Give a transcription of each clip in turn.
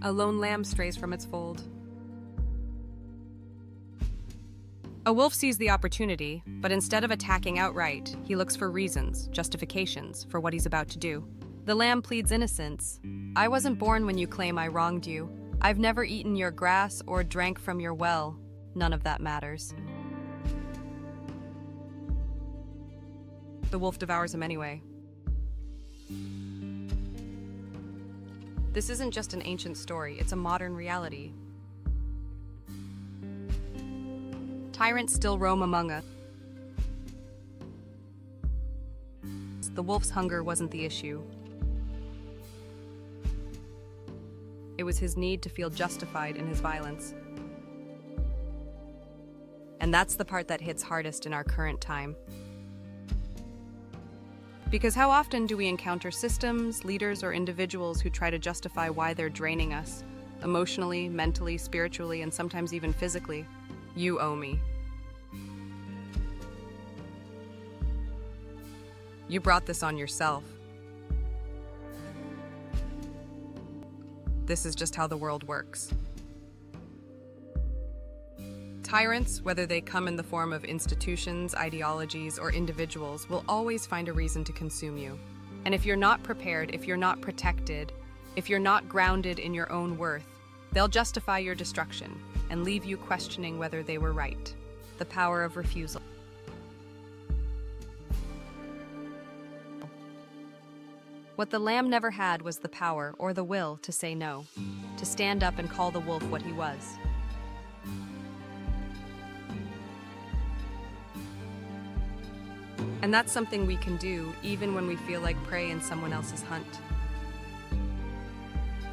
A lone lamb strays from its fold. A wolf sees the opportunity, but instead of attacking outright, he looks for reasons, justifications, for what he's about to do. The lamb pleads innocence. I wasn't born when you claim I wronged you. I've never eaten your grass or drank from your well. None of that matters. The wolf devours him anyway. This isn't just an ancient story, it's a modern reality. Tyrants still roam among us. The wolf's hunger wasn't the issue. It was his need to feel justified in his violence. And that's the part that hits hardest in our current time. Because how often do we encounter systems, leaders, or individuals who try to justify why they're draining us, emotionally, mentally, spiritually, and sometimes even physically? You owe me. You brought this on yourself. This is just how the world works. Tyrants, whether they come in the form of institutions, ideologies, or individuals, will always find a reason to consume you. And if you're not prepared, if you're not protected, if you're not grounded in your own worth, they'll justify your destruction and leave you questioning whether they were right. The power of refusal. What the lamb never had was the power or the will to say no, to stand up and call the wolf what he was. And that's something we can do even when we feel like prey in someone else's hunt.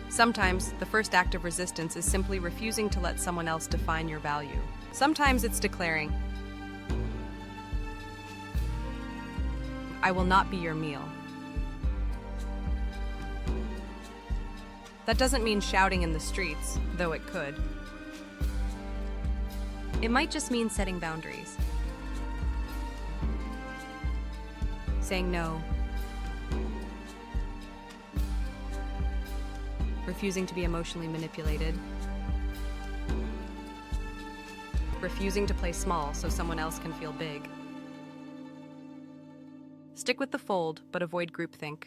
Sometimes, the first act of resistance is simply refusing to let someone else define your value. Sometimes it's declaring, I will not be your meal. That doesn't mean shouting in the streets, though it could. It might just mean setting boundaries. Saying no. Refusing to be emotionally manipulated. Refusing to play small so someone else can feel big. Stick with the fold, but avoid groupthink.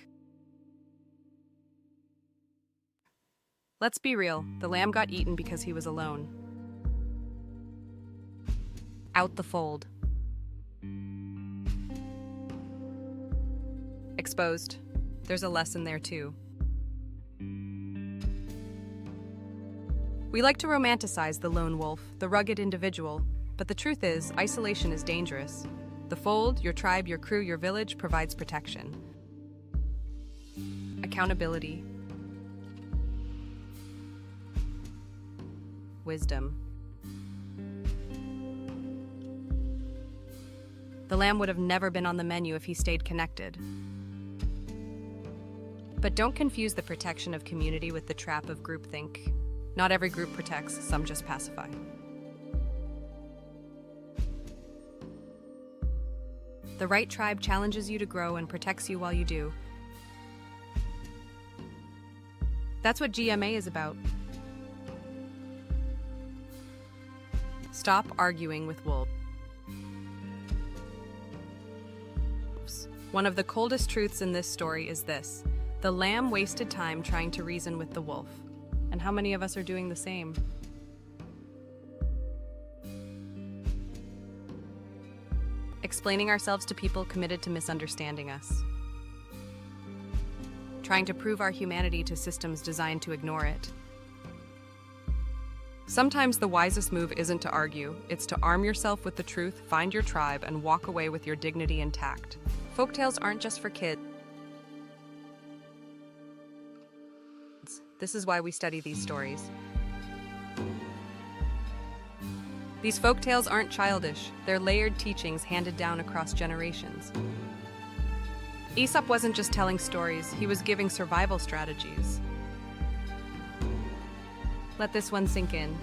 Let's be real, the lamb got eaten because he was alone. Out the fold. Exposed. There's a lesson there too. We like to romanticize the lone wolf, the rugged individual, but the truth is, isolation is dangerous. The fold, your tribe, your crew, your village provides protection. Accountability. Wisdom. The lamb would have never been on the menu if he stayed connected. But don't confuse the protection of community with the trap of groupthink. Not every group protects, some just pacify. The right tribe challenges you to grow and protects you while you do. That's what Gye-Nyame is about. Stop arguing with wolves. One of the coldest truths in this story is this: the lamb wasted time trying to reason with the wolf. And how many of us are doing the same? Explaining ourselves to people committed to misunderstanding us. Trying to prove our humanity to systems designed to ignore it. Sometimes the wisest move isn't to argue, it's to arm yourself with the truth, find your tribe, and walk away with your dignity intact. Folktales aren't just for kids. This is why we study these stories. These folktales aren't childish, they're layered teachings handed down across generations. Aesop wasn't just telling stories, he was giving survival strategies. Let this one sink in.